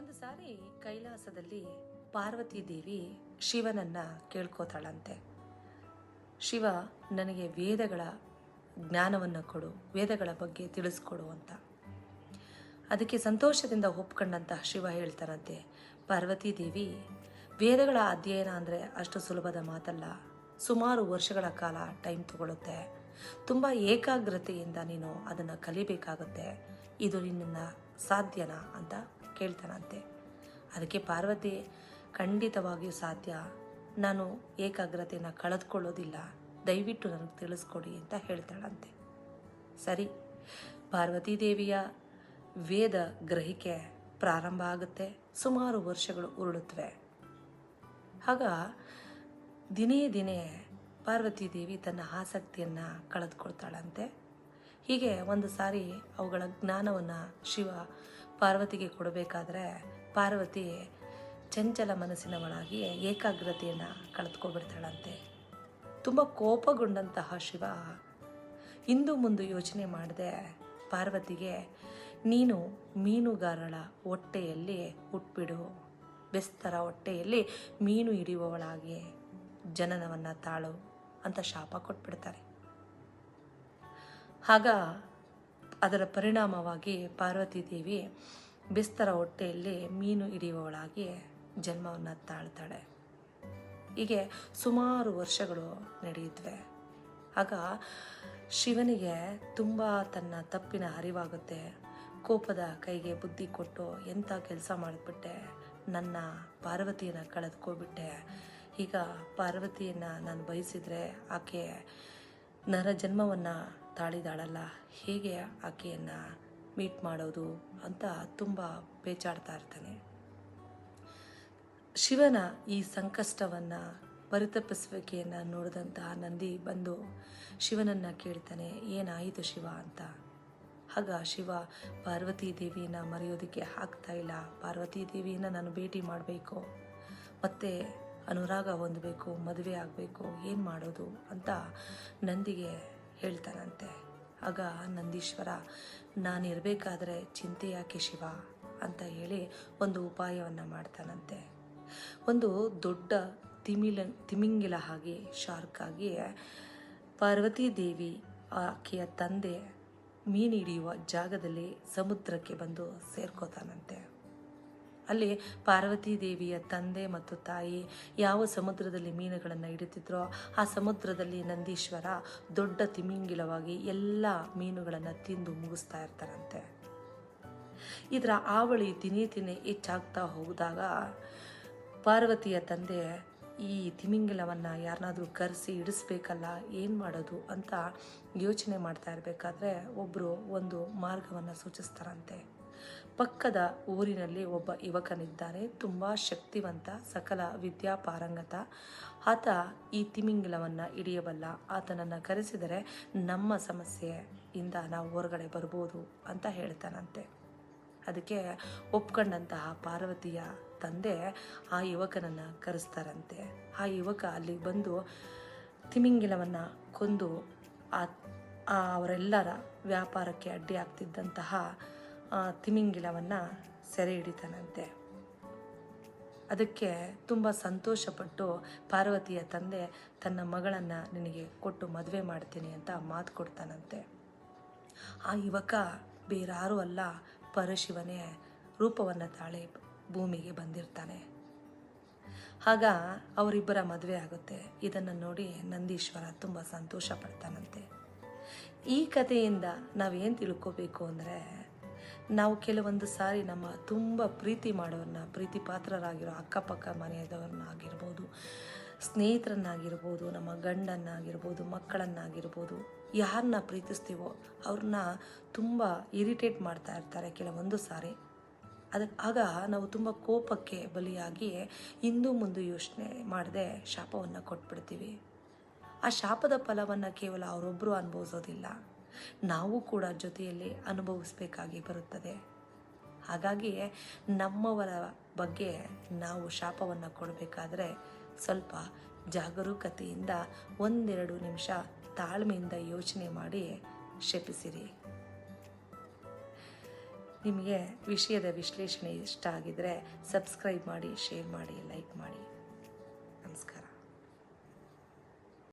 ಒಂದು ಸಾರಿ ಕೈಲಾಸದಲ್ಲಿ ಪಾರ್ವತಿ ದೇವಿ ಶಿವನನ್ನ ಕೇಳ್ಕೋತಾಳಂತೆ. ಶಿವ, ನನಗೆ ವೇದಗಳ ಜ್ಞಾನವನ್ನು ಕೊಡು, ವೇದಗಳ ಬಗ್ಗೆ ತಿಳಿಸ್ಕೊಡು ಅಂತ. ಅದಕ್ಕೆ ಸಂತೋಷದಿಂದ ಒಪ್ಕೊಂಡಂತಹ ಶಿವ ಹೇಳ್ತಾರಂತೆ, ಪಾರ್ವತಿ ದೇವಿ, ವೇದಗಳ ಅಧ್ಯಯನ ಅಂದರೆ ಅಷ್ಟು ಸುಲಭದ ಮಾತಲ್ಲ. ಸುಮಾರು ವರ್ಷಗಳ ಕಾಲ ಟೈಮ್ ತಗೊಳ್ಳುತ್ತೆ. ತುಂಬ ಏಕಾಗ್ರತೆಯಿಂದ ನೀನು ಅದನ್ನು ಕಲಿಬೇಕಾಗುತ್ತೆ. ಇದು ನಿನ್ನ ಸಾಧ್ಯನಾ ಅಂತ ಕೇಳ್ತಾನಂತೆ. ಅದಕ್ಕೆ ಪಾರ್ವತಿ, ಖಂಡಿತವಾಗಿಯೂ ಸಾಧ್ಯ, ನಾನು ಏಕಾಗ್ರತೆಯನ್ನು ಕಳೆದುಕೊಳ್ಳೋದಿಲ್ಲ, ದಯವಿಟ್ಟು ನನಗೆ ತಿಳಿಸ್ಕೊಡಿ ಅಂತ ಹೇಳ್ತಾಳಂತೆ. ಸರಿ, ಪಾರ್ವತಿ ದೇವಿಯ ವೇದ ಗ್ರಹಿಕೆ ಪ್ರಾರಂಭ ಆಗುತ್ತೆ. ಸುಮಾರು ವರ್ಷಗಳು ಉರುಳುತ್ತವೆ. ಆಗ ದಿನೇ ದಿನೇ ಪಾರ್ವತಿ ದೇವಿ ತನ್ನ ಆಸಕ್ತಿಯನ್ನು ಕಳೆದುಕೊಳ್ತಾಳಂತೆ. ಹೀಗೆ ಒಂದು ಸಾರಿ ಅವುಗಳ ಜ್ಞಾನವನ್ನು ಶಿವ ಪಾರ್ವತಿಗೆ ಕೊಡಬೇಕಾದ್ರೆ ಪಾರ್ವತಿ ಚಂಚಲ ಮನಸ್ಸಿನವಳಾಗಿ ಏಕಾಗ್ರತೆಯನ್ನು ಕಳೆದುಕೊಬಿಡ್ತಾಳಂತೆ. ತುಂಬ ಕೋಪಗೊಂಡಂತಹ ಶಿವ ಹಿಂದು ಮುಂದೆ ಯೋಚನೆ ಮಾಡದೆ ಪಾರ್ವತಿಗೆ, ನೀನು ಮೀನುಗಾರಳ ಹೊಟ್ಟೆಯಲ್ಲಿ ಹುಟ್ಬಿಡು, ಬೆಸ್ತರ ಹೊಟ್ಟೆಯಲ್ಲಿ ಮೀನು ಹಿಡಿಯುವವಳಾಗಿ ಜನನವನ್ನು ತಾಳು ಅಂತ ಶಾಪ ಕೊಟ್ಬಿಡ್ತಾರೆ. ಆಗ ಅದರ ಪರಿಣಾಮವಾಗಿ ಪಾರ್ವತಿ ದೇವಿ ಬೆಸ್ತರ ಹೊಟ್ಟೆಯಲ್ಲಿ ಮೀನು ಹಿಡಿಯುವವಳಾಗಿ ಜನ್ಮವನ್ನು ತಾಳ್ತಾಳೆ. ಹೀಗೆ ಸುಮಾರು ವರ್ಷಗಳು ನಡೆಯುತ್ತವೆ. ಆಗ ಶಿವನಿಗೆ ತುಂಬ ತನ್ನ ತಪ್ಪಿನ ಅರಿವಾಗುತ್ತೆ. ಕೋಪದ ಕೈಗೆ ಬುದ್ಧಿ ಕೊಟ್ಟು, ಎಂಥ ಕೆಲಸ ಮಾಡಿಬಿಟ್ಟೆ, ನನ್ನ ಪಾರ್ವತಿಯನ್ನು ಕಳೆದುಕೊಬಿಟ್ಟೆ. ಈಗ ಪಾರ್ವತಿಯನ್ನು ನಾನು ಬಯಸಿದರೆ ಆಕೆ ನರ ಜನ್ಮವನ್ನು ತಾಳಿದಾಳಲ್ಲ, ಹೇಗೆ ಆಕೆಯನ್ನು ಮೀಟ್ ಮಾಡೋದು ಅಂತ ತುಂಬ ಪೇಚಾಡ್ತಾ ಇರ್ತಾನೆ. ಶಿವನ ಈ ಸಂಕಷ್ಟವನ್ನು ಪರಿತಪಿಸುವಿಕೆಯನ್ನು ನೋಡಿದಂತಹ ನಂದಿ ಬಂದು ಶಿವನನ್ನು ಕೇಳ್ತಾನೆ, ಏನಾಯಿತು ಶಿವ ಅಂತ. ಆಗ ಶಿವ ಪಾರ್ವತಿ ದೇವಿಯನ್ನು ಮರೆಯೋದಕ್ಕೆ ಆಗ್ತಾ ಇಲ್ಲ, ಪಾರ್ವತಿ ದೇವಿಯನ್ನು ನಾನು ಭೇಟಿ ಮಾಡಬೇಕು, ಮತ್ತೆ ಅನುರಾಗ ಹೊಂದಬೇಕು, ಮದುವೆ ಆಗಬೇಕು, ಏನು ಮಾಡೋದು ಅಂತ ನಂದಿಗೆ ಹೇಳ್ತಾನಂತೆ. ಆಗ ನಂದೀಶ್ವರ, ನಾನಿರಬೇಕಾದ್ರೆ ಚಿಂತೆ ಯಾಕೆ ಶಿವ ಅಂತ ಹೇಳಿ ಒಂದು ಉಪಾಯವನ್ನು ಮಾಡ್ತಾನಂತೆ. ಒಂದು ದೊಡ್ಡ ತಿಮಿಂಗಿಲ ಆಗಿ, ಶಾರ್ಕ್ ಆಗಿ ಪಾರ್ವತಿ ದೇವಿ ಆಕೆಯ ತಂದೆ ಮೀನು ಹಿಡಿಯುವ ಜಾಗದಲ್ಲಿ ಸಮುದ್ರಕ್ಕೆ ಬಂದು ಸೇರ್ಕೋತಾನಂತೆ. ಅಲ್ಲಿ ಪಾರ್ವತಿ ದೇವಿಯ ತಂದೆ ಮತ್ತು ತಾಯಿ ಯಾವ ಸಮುದ್ರದಲ್ಲಿ ಮೀನುಗಳನ್ನು ಹಿಡಿತಿದ್ರೋ ಆ ಸಮುದ್ರದಲ್ಲಿ ನಂದೀಶ್ವರ ದೊಡ್ಡ ತಿಮಿಂಗಿಲವಾಗಿ ಎಲ್ಲ ಮೀನುಗಳನ್ನು ತಿಂದು ಮುಗಿಸ್ತಾ ಇರ್ತಾರಂತೆ. ಇದರ ಆವಳಿ ದಿನೇ ದಿನೇ ಹೆಚ್ಚಾಗ್ತಾ ಹೋದಾಗ ಪಾರ್ವತಿಯ ತಂದೆ ಈ ತಿಮಿಂಗಿಲವನ್ನು ಯಾರನ್ನಾದರೂ ಕರೆಸಿ ಹಿಡಿಸ್ಬೇಕಲ್ಲ, ಏನು ಮಾಡೋದು ಅಂತ ಯೋಚನೆ ಮಾಡ್ತಾ ಇರಬೇಕಾದ್ರೆ ಒಬ್ಬರು ಒಂದು ಮಾರ್ಗವನ್ನು ಸೂಚಿಸ್ತಾರಂತೆ. ಪಕ್ಕದ ಊರಿನಲ್ಲಿ ಒಬ್ಬ ಯುವಕನಿದ್ದಾನೆ, ತುಂಬ ಶಕ್ತಿವಂತ, ಸಕಲ ವಿದ್ಯಾಪಾರಂಗತ. ಆತ ಈ ತಿಮಿಂಗಿಲವನ್ನು ಹಿಡಿಯಬಲ್ಲ. ಆತನನ್ನು ಕರೆಸಿದರೆ ನಮ್ಮ ಸಮಸ್ಯೆಯಿಂದ ನಾವು ಹೊರಗಡೆ ಬರ್ಬೋದು ಅಂತ ಹೇಳ್ತಾನಂತೆ. ಅದಕ್ಕೆ ಒಪ್ಕೊಂಡಂತಹ ಪಾರ್ವತಿಯ ತಂದೆ ಆ ಯುವಕನನ್ನು ಕರೆಸ್ತಾರಂತೆ. ಆ ಯುವಕ ಅಲ್ಲಿಗೆ ಬಂದು ತಿಮಿಂಗಿಲವನ್ನು ಕೊಂದು ಅವರೆಲ್ಲರ ವ್ಯಾಪಾರಕ್ಕೆ ಅಡ್ಡಿ ಆಗ್ತಿದ್ದಂತಹ ತಿಮಿಂಗಿಲವನ್ನು ಸೆರೆ ಹಿಡಿತಾನಂತೆ. ಅದಕ್ಕೆ ತುಂಬ ಸಂತೋಷಪಟ್ಟು ಪಾರ್ವತಿಯ ತಂದೆ ತನ್ನ ಮಗಳನ್ನು ನಿನಗೆ ಕೊಟ್ಟು ಮದುವೆ ಮಾಡ್ತೀನಿ ಅಂತ ಮಾತು ಕೊಡ್ತಾನಂತೆ. ಆ ಯುವಕ ಬೇರಾರೂ ಅಲ್ಲ, ಪರಶಿವನೇ ರೂಪವನ್ನು ತಾಳಿ ಭೂಮಿಗೆ ಬಂದಿರ್ತಾನೆ. ಆಗ ಅವರಿಬ್ಬರ ಮದುವೆ ಆಗುತ್ತೆ. ಇದನ್ನು ನೋಡಿ ನಂದೀಶ್ವರ ತುಂಬ ಸಂತೋಷ ಪಡ್ತಾನಂತೆ. ಈ ಕಥೆಯಿಂದ ನಾವೇನು ತಿಳ್ಕೋಬೇಕು ಅಂದರೆ, ನಾವು ಕೆಲವೊಂದು ಸಾರಿ ನಮ್ಮ ತುಂಬ ಪ್ರೀತಿ ಮಾಡೋರನ್ನ, ಪ್ರೀತಿ ಪಾತ್ರರಾಗಿರೋ ಅಕ್ಕಪಕ್ಕ ಮನೆಯದವ್ರನ್ನಾಗಿರ್ಬೋದು, ಸ್ನೇಹಿತರನ್ನಾಗಿರ್ಬೋದು, ನಮ್ಮ ಗಂಡನ್ನಾಗಿರ್ಬೋದು, ಮಕ್ಕಳನ್ನಾಗಿರ್ಬೋದು, ಯಾರನ್ನ ಪ್ರೀತಿಸ್ತೀವೋ ಅವ್ರನ್ನ ತುಂಬ ಇರಿಟೇಟ್ ಮಾಡ್ತಾ ಇರ್ತಾರೆ ಕೆಲವೊಂದು ಸಾರಿ. ಆಗ ನಾವು ತುಂಬ ಕೋಪಕ್ಕೆ ಬಲಿಯಾಗಿ ಹಿಂದು ಮುಂದೆ ಯೋಚನೆ ಮಾಡದೆ ಶಾಪವನ್ನು ಕೊಟ್ಬಿಡ್ತೀವಿ. ಆ ಶಾಪದ ಫಲವನ್ನು ಕೇವಲ ಅವರೊಬ್ಬರು ಅನುಭವಿಸೋದಿಲ್ಲ, ನಾವು ಕೂಡ ಜೊತೆಯಲ್ಲಿ ಅನುಭವಿಸಬೇಕಾಗಿ ಬರುತ್ತದೆ. ಹಾಗಾಗಿ ನಮ್ಮವರ ಬಗ್ಗೆ ನಾವು ಶಾಪವನ್ನು ಕೊಡಬೇಕಾದ್ರೆ ಸ್ವಲ್ಪ ಜಾಗರೂಕತೆಯಿಂದ 1-2 ನಿಮಿಷ ತಾಳ್ಮೆಯಿಂದ ಯೋಚನೆ ಮಾಡಿ ಶಪಿಸಿರಿ. ನಿಮಗೆ ವಿಷಯದ ವಿಶ್ಲೇಷಣೆ ಇಷ್ಟ ಆಗಿದರೆ ಸಬ್ಸ್ಕ್ರೈಬ್ ಮಾಡಿ, ಶೇರ್ ಮಾಡಿ, ಲೈಕ್ ಮಾಡಿ.